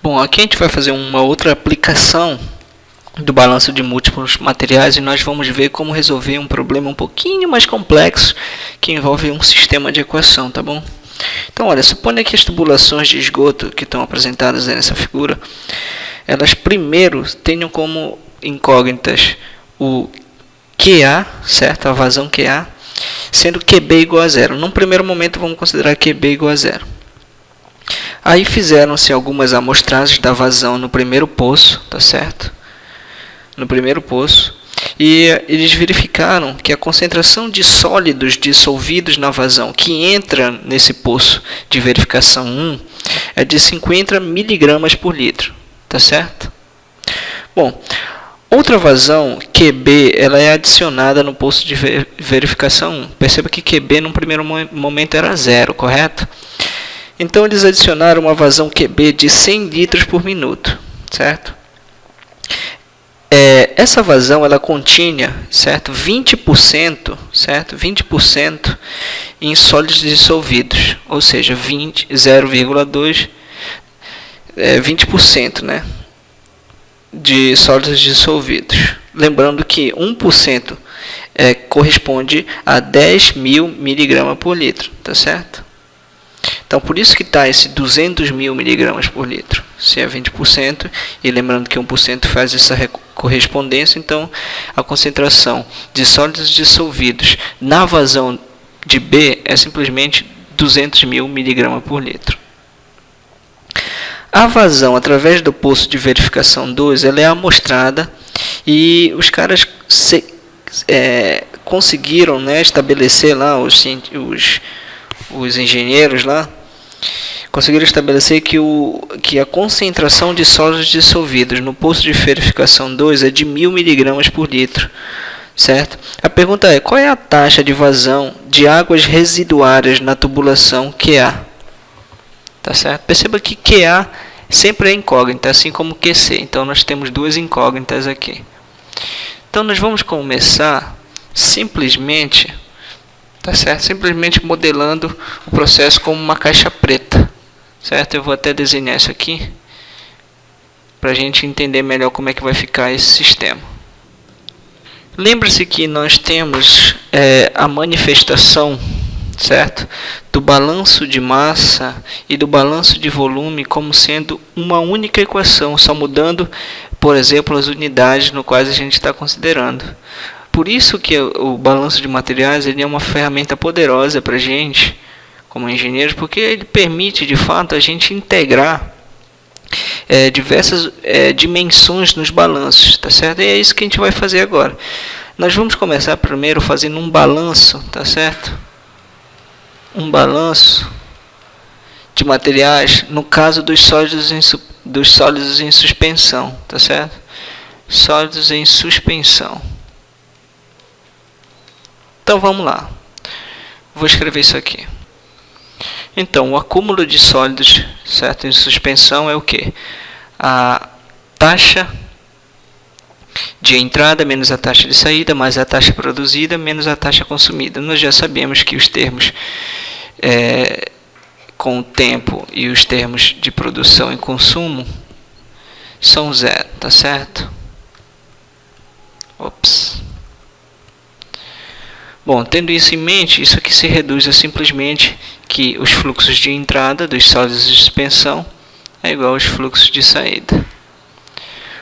Bom, aqui a gente vai fazer uma outra aplicação do balanço de múltiplos materiais e nós vamos ver como resolver um problema um pouquinho mais complexo que envolve um sistema de equação, tá bom? Então, olha, suponha que as tubulações de esgoto que estão apresentadas aí nessa figura, elas primeiro tenham como incógnitas o QA, certo? A vazão QA, sendo QB igual a zero. Num primeiro momento, vamos considerar QB igual a zero. Aí fizeram-se algumas amostragens da vazão no primeiro poço, tá certo? No primeiro poço, e eles verificaram que a concentração de sólidos dissolvidos na vazão que entra nesse poço de verificação 1 é de 50 miligramas por litro, tá certo? Bom, outra vazão, QB, ela é adicionada no poço de verificação 1. Perceba que QB no primeiro momento era zero, correto? Então eles adicionaram uma vazão QB de 100 litros por minuto, certo? Essa vazão ela continha, certo, 20%, certo, 20% em sólidos dissolvidos, ou seja, 0,2 20%, né, de sólidos dissolvidos. Lembrando que 1% corresponde a 10.000 miligramas por litro, tá certo? Então, por isso que está esse 200.000 miligramas por litro, se é 20%, e lembrando que 1% faz essa correspondência, então a concentração de sólidos dissolvidos na vazão de B é simplesmente 200.000 miligramas por litro. A vazão através do poço de verificação 2 ela é amostrada e os caras conseguiram, né, estabelecer lá, os engenheiros lá, conseguiram estabelecer que a concentração de sólidos dissolvidos no poço de verificação 2 é de 1.000 miligramas por litro, certo? A pergunta é, qual é a taxa de vazão de águas residuárias na tubulação QA? Tá certo? Perceba que QA sempre é incógnita, assim como QC. Então, nós temos duas incógnitas aqui. Então, nós vamos começar simplesmente, tá certo? Simplesmente modelando o processo como uma caixa preta, certo? Eu vou até desenhar isso aqui para a gente entender melhor como é que vai ficar esse sistema. Lembre-se que nós temos a manifestação, certo, do balanço de massa e do balanço de volume como sendo uma única equação, só mudando, por exemplo, as unidades no quais a gente está considerando. Por isso que o balanço de materiais ele é uma ferramenta poderosa para a gente, como engenheiros, porque ele permite, de fato, a gente integrar diversas dimensões nos balanços, tá certo? E é isso que a gente vai fazer agora. Nós vamos começar primeiro fazendo um balanço, tá certo? Um balanço de materiais, no caso dos sólidos em suspensão, tá certo? Sólidos em suspensão. Então vamos lá. Vou escrever isso aqui. Então, o acúmulo de sólidos, certo, em suspensão é o quê? A taxa de entrada menos a taxa de saída, mais a taxa produzida menos a taxa consumida. Nós já sabemos que os termos com o tempo e os termos de produção e consumo são zero, tá certo? Ops. Bom, tendo isso em mente, isso aqui se reduz a simplesmente que os fluxos de entrada dos sólidos de suspensão é igual aos fluxos de saída.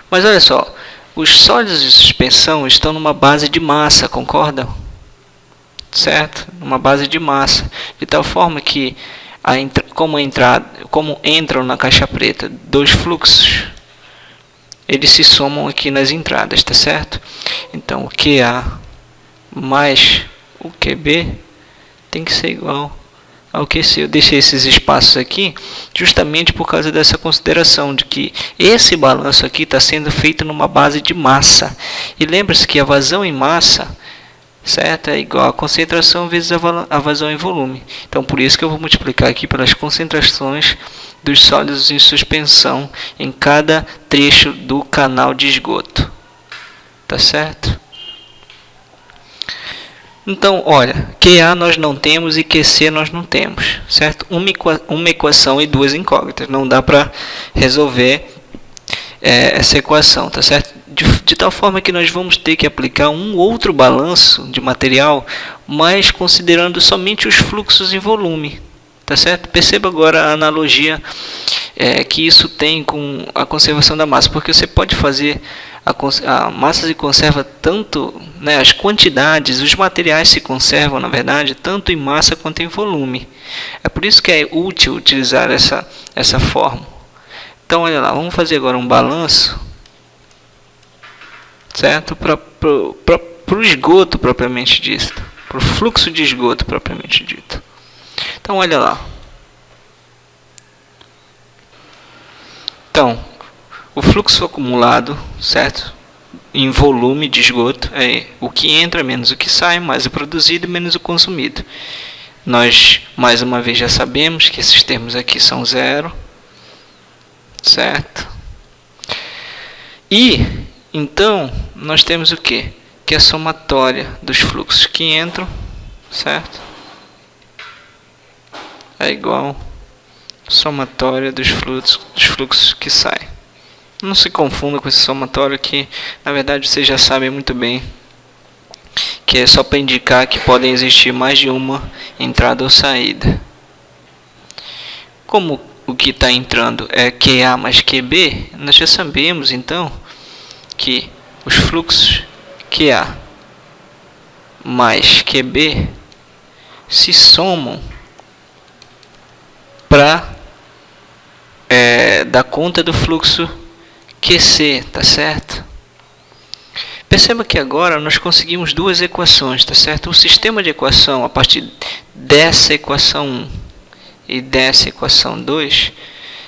Mas olha só, os sólidos de suspensão estão numa base de massa, concordam? Certo? Numa base de massa, de tal forma que como entram na caixa preta dois fluxos, eles se somam aqui nas entradas, tá certo? Então, o QA mais o QB tem que ser igual ao QC. Eu deixei esses espaços aqui justamente por causa dessa consideração de que esse balanço aqui está sendo feito numa base de massa. E lembre-se que a vazão em massa, certo, é igual a concentração vezes a vazão em volume. Então, por isso que eu vou multiplicar aqui pelas concentrações dos sólidos em suspensão em cada trecho do canal de esgoto. Tá certo? Então, olha, QA nós não temos e QC nós não temos, certo? Uma equação e duas incógnitas. Não dá para resolver essa equação, tá certo? De tal forma que nós vamos ter que aplicar um outro balanço de material, mas considerando somente os fluxos em volume, tá certo? Perceba agora a analogia que isso tem com a conservação da massa, porque você pode fazer a massa se conserva tanto, né, as quantidades, os materiais se conservam, na verdade, tanto em massa quanto em volume. É por isso que é útil utilizar essa fórmula. Então, olha lá, vamos fazer agora um balanço, certo? Para o esgoto propriamente dito, para o fluxo de esgoto propriamente dito. Então, olha lá. Então, o fluxo acumulado, certo? Em volume de esgoto, é o que entra menos o que sai, mais o produzido menos o consumido. Nós, mais uma vez, já sabemos que esses termos aqui são zero, certo? E, então, nós temos o quê? Que é a somatória dos fluxos que entram, certo? É igual a somatória dos fluxos que saem. Não se confunda com esse somatório que, na verdade, vocês já sabem muito bem que é só para indicar que podem existir mais de uma entrada ou saída. Como o que está entrando é QA mais QB, nós já sabemos, então, que os fluxos QA mais QB se somam para dar conta do fluxo QC, tá certo? Perceba que agora nós conseguimos duas equações, tá certo? O sistema de equação a partir dessa equação 1 e dessa equação 2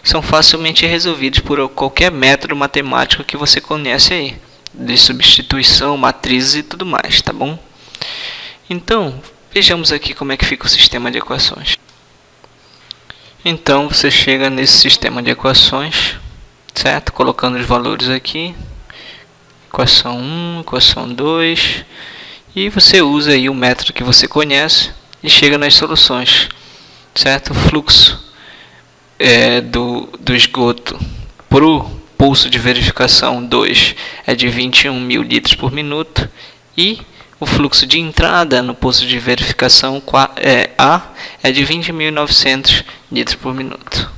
são facilmente resolvidos por qualquer método matemático que você conhece aí, de substituição, matrizes e tudo mais, tá bom? Então, vejamos aqui como é que fica o sistema de equações. Então, você chega nesse sistema de equações, certo? Colocando os valores aqui, equação 1, equação 2, e você usa aí o método que você conhece e chega nas soluções, certo? O fluxo do esgoto para o pulso de verificação 2 é de 21.000 litros por minuto e o fluxo de entrada no pulso de verificação A é de 20.900 litros por minuto.